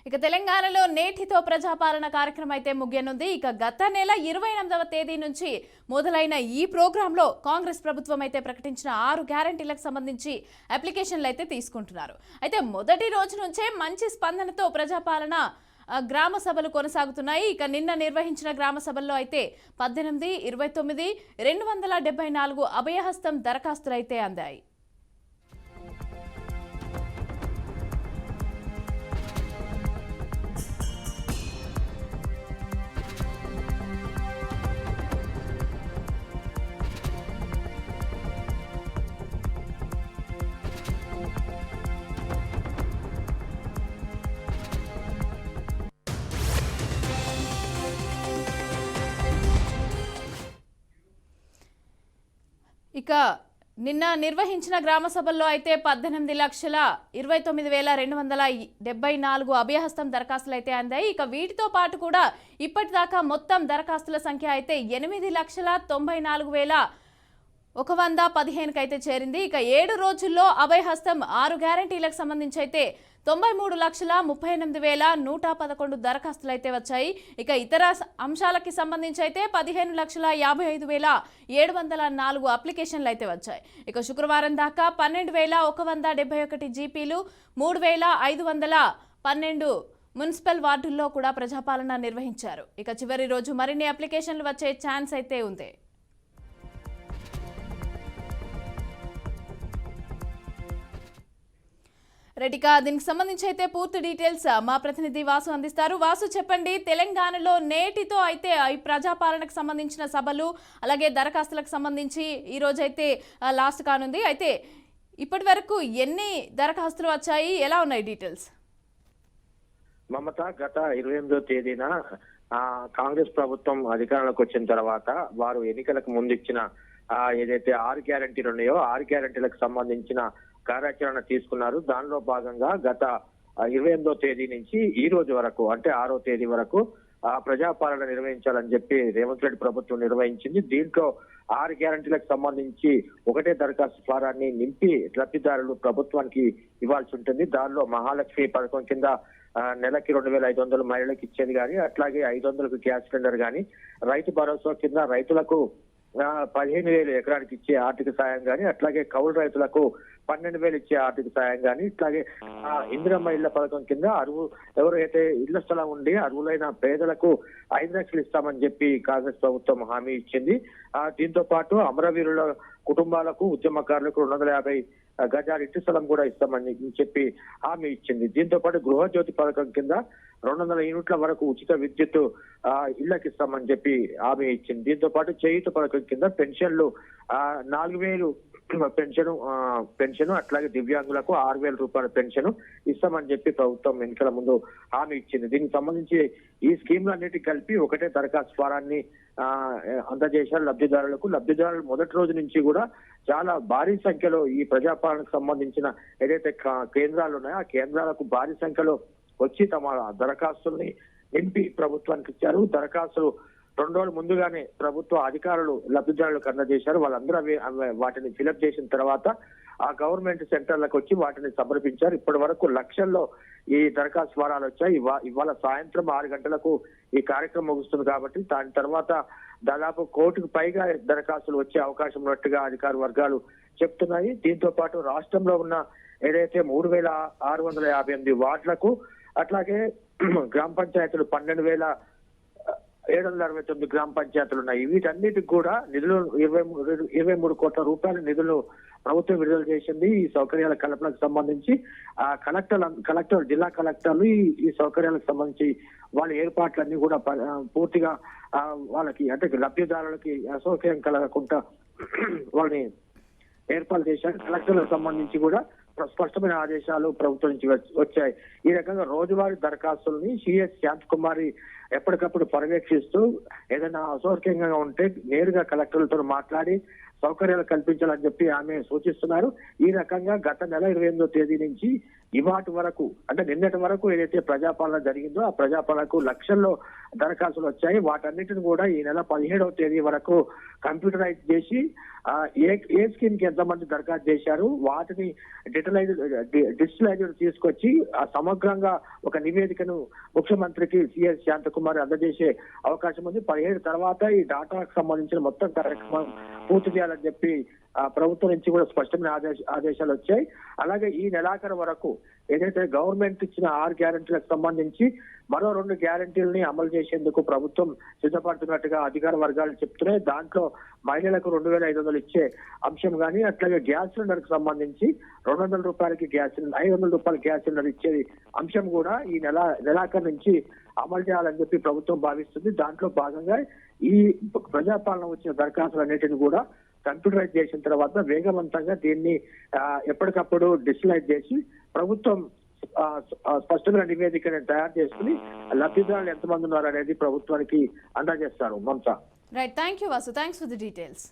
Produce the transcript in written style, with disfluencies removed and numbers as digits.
ఇక తెలంగాణలో నేటితో ప్రజాపాలన కార్యక్రమం అయితే ముగియనుంది. ఇక గత నెల 28వ తేదీ నుంచి మొదలైన ఈ ప్రోగ్రాంలో కాంగ్రెస్ ప్రభుత్వం అయితే ప్రకటించిన 6 గ్యారెంటీలకు సంబంధించి అప్లికేషన్లు అయితే తీసుకుంటున్నారు. అయితే మొదటి రోజు నుంచే మంచి స్పందనతో ప్రజాపాలన గ్రామ సభలు కొనసాగుతున్నాయి. ఇక నిన్న నిర్వహించిన గ్రామ సభల్లో అయితే 18, 29, 274 అభయహస్తం దరఖాస్తులు అయితే అందాయి. ఇక నిన్న నిర్వహించిన గ్రామ సభల్లో అయితే 18,29,274 అభయహస్తం దరఖాస్తులు అయితే అందాయి. ఇక వీటితో పాటు కూడా ఇప్పటిదాకా మొత్తం దరఖాస్తుల సంఖ్య అయితే 8,94,115కి అయితే చేరింది. ఇక 7 రోజుల్లో అభయహస్తం 6 గ్యారంటీలకు సంబంధించి అయితే 93,38,111 దరఖాస్తులు అయితే వచ్చాయి. ఇక ఇతర అంశాలకి సంబంధించి అయితే 15,55,704 అప్లికేషన్లు అయితే వచ్చాయి. ఇక శుక్రవారం దాకా 12,171 జీపీలు, 3,512 మున్సిపల్ వార్డుల్లో కూడా ప్రజాపాలన నిర్వహించారు. ఇక చివరి రోజు మరిన్ని అప్లికేషన్లు వచ్చే ఛాన్స్ అయితే ఉంది. రెడ్డికా దీనికి సంబంధించి అయితే పూర్తి డీటెయిల్స్ మా ప్రతినిధి వాసు అందిస్తారు. వాసు, చెప్పండి, తెలంగాణలో నేటితో అయితే ఈ ప్రజాపాలనకు సంబంధించిన సభలు అలాగే దరఖాస్తులకు సంబంధించి ఈ రోజు అయితే లాస్ట్ కానుంది. అయితే ఇప్పటి వరకు ఎన్ని దరఖాస్తులు వచ్చాయి, ఎలా ఉన్నాయి డీటెయిల్స్? మమత, గత 28వ తేదీన కాంగ్రెస్ ప్రభుత్వం అధికారంలోకి వచ్చిన తర్వాత వారు ఎన్నికలకు ముందు ఇచ్చిన ఏదైతే 6 గ్యారెంటీలు ఉన్నాయో 6 గ్యారెంటీలకు సంబంధించిన కార్యాచరణ తీసుకున్నారు. దానిలో భాగంగా గత 28వ తేదీ నుంచి ఈ రోజు వరకు, అంటే 6వ తేదీ వరకు ప్రజాపాలన నిర్వహించాలని చెప్పి రేవంత్ రెడ్డి ప్రభుత్వం నిర్వహించింది. దీంట్లో 6 గ్యారెంటీలకు సంబంధించి ఒకటే దరఖాస్తు ఫారాన్ని నింపి లబ్ధిదారులు ప్రభుత్వానికి ఇవ్వాల్సి ఉంటుంది. దానిలో మహాలక్ష్మి పథకం కింద నెలకి 2,500 మహిళలకు ఇచ్చేది కానీ, అట్లాగే 500కు గ్యాస్ సిలిండర్ కానీ, రైతు భరోసా కింద రైతులకు 15,000 ఎకరానికి ఇచ్చే ఆర్థిక సాయం కానీ, అట్లాగే కౌలు రైతులకు 12,000 ఇచ్చే ఆర్థిక సాయం కానీ, ఇట్లాగే ఇందిరమ్మ ఇళ్ల పథకం కింద ఎవరైతే ఇళ్ల స్థలం ఉండి అర్హులైన పేదలకు 5 లక్షలు ఇస్తామని చెప్పి కాంగ్రెస్ ప్రభుత్వం హామీ ఇచ్చింది. దీంతో పాటు అమరవీరుల కుటుంబాలకు, ఉద్యమకారులకు 250 గజాల ఇంటి స్థలం కూడా ఇస్తామని చెప్పి హామీ ఇచ్చింది. దీంతో పాటు గృహజ్యోతి పథకం కింద 200 యూనిట్ల వరకు ఉచిత విద్యుత్ ఇళ్లకు ఇస్తామని చెప్పి హామీ ఇచ్చింది. దీంతో పాటు చేయూత పథకం కింద పెన్షన్లు 4,000 పెన్షన్, అట్లాగే దివ్యాంగులకు 6,000 రూపాయల పెన్షన్ ఇస్తామని చెప్పి ప్రభుత్వం ఎన్నికల ముందు హామీ ఇచ్చింది. దీనికి సంబంధించి ఈ స్కీమ్లన్నిటి కలిపి ఒకటే దరఖాస్తు ఫారాన్ని అందజేశారు లబ్ధిదారులకు. లబ్ధిదారులు మొదటి రోజు నుంచి కూడా చాలా భారీ సంఖ్యలో ఈ ప్రజాపాలనకు సంబంధించిన ఏదైతే కేంద్రాలు ఉన్నాయో ఆ కేంద్రాలకు భారీ సంఖ్యలో వచ్చి తమ దరఖాస్తుల్ని నింపి ప్రభుత్వానికి ఇచ్చారు. దరఖాస్తులు 2 రోజులు ముందుగానే ప్రభుత్వ అధికారులు లబ్ధిదారులకు అందజేశారు. వాళ్ళందరూ వాటిని ఫిలప్ చేసిన తర్వాత ఆ గవర్నమెంట్ సెంటర్లకు వచ్చి వాటిని సమర్పించారు. ఇప్పటి వరకు లక్షల్లో ఈ దరఖాస్తు ఫారాలు వచ్చాయి. ఇవాళ సాయంత్రం 6 గంటలకు ఈ కార్యక్రమం ముగుస్తుంది కాబట్టి దాని తర్వాత దాదాపు 1 కోటికి పైగా దరఖాస్తులు వచ్చే అవకాశం ఉన్నట్టుగా అధికార వర్గాలు చెప్తున్నాయి. దీంతో పాటు రాష్ట్రంలో ఉన్న ఏదైతే 3,658 వార్డులకు, అట్లాగే గ్రామ పంచాయతీలు 12,769 గ్రామ పంచాయతీలు ఉన్నాయి. వీటన్నిటికి కూడా నిధులు 23 కోట్ల రూపాయల నిధులు ప్రభుత్వం విడుదల చేసింది. ఈ సౌకర్యాల కల్పనకు సంబంధించి జిల్లా కలెక్టర్లు ఈ సౌకర్యాలకు సంబంధించి వాళ్ళ ఏర్పాట్లన్నీ కూడా పూర్తిగా వాళ్ళకి, అంటే లబ్ధిదారులకి అసౌకర్యం కలగకుండా వాళ్ళని ఏర్పాటు చేశారు. కలెక్టర్లకు సంబంధించి కూడా స్పష్టమైన ఆదేశాలు ప్రభుత్వం నుంచి వచ్చాయి. ఈ రకంగా రోజువారీ దరఖాస్తుల్ని సిఎస్ శాంతకుమారి ఎప్పటికప్పుడు పర్యవేక్షిస్తూ ఏదైనా అసౌకర్యంగా ఉంటే నేరుగా కలెక్టర్లతో మాట్లాడి సౌకర్యాలు కల్పించాలని చెప్పి ఆమె సూచిస్తున్నారు. ఈ రకంగా గత నెల 28వ తేదీ నుంచి ఇవాటి వరకు అంటే నిన్నటి వరకు ఏదైతే ప్రజాపాలన జరిగిందో ఆ ప్రజాపాలనకు లక్షల్లో దరఖాస్తులు వచ్చాయి. వాటన్నిటిని కూడా ఈ నెల 17వ తేదీ వరకు కంప్యూటరైజ్ చేసి ఏ స్కీమ్ కి ఎంతమంది దరఖాస్తు చేశారు వాటిని డిజిటలైజ్ తీసుకొచ్చి సమగ్రంగా ఒక నివేదికను ముఖ్యమంత్రికి సిఎస్ శాంతకుమార్ అందజేసే అవకాశం ఉంది. 17 తర్వాత ఈ డాటాకు సంబంధించిన మొత్తం కార్యక్రమం పూర్తి చేయాలని చెప్పి ప్రభుత్వం నుంచి కూడా స్పష్టమైన ఆదేశాలు వచ్చాయి. అలాగే ఈ నెలాఖరు వరకు ఏదైతే గవర్నమెంట్ ఇచ్చిన 6 గ్యారెంటీలకు సంబంధించి మరో 2 గ్యారెంటీలని అమలు చేసేందుకు ప్రభుత్వం సిద్ధపడుతున్నట్టుగా అధికార వర్గాలు చెప్తున్నాయి. దాంట్లో మహిళలకు 2,500 ఇచ్చే అంశం కానీ, అట్లాగే గ్యాస్ సిలిండర్ కు సంబంధించి 200 రూపాయలకి గ్యాస్ సిలిండర్, 500 రూపాయల గ్యాస్ సిలిండర్ ఇచ్చే అంశం కూడా ఈ నెలాఖరు నుంచి అమలు చేయాలని చెప్పి ప్రభుత్వం భావిస్తుంది. దాంట్లో భాగంగా ఈ ప్రజాపాలన వచ్చిన దరఖాస్తులన్నిటిని కూడా కంప్యూటరైజ్ చేసిన తర్వాత వేగవంతంగా దీన్ని ఎప్పటికప్పుడు డిజిటలైజ్ చేసి ప్రభుత్వం స్పష్టమైన నివేదికను తయారు చేసుకుని లబ్ధిదారులు ఎంతమంది ఉన్నారు అనేది ప్రభుత్వానికి అందజేస్తారు. Mamata. Right, thank you Vasu, thanks for the details.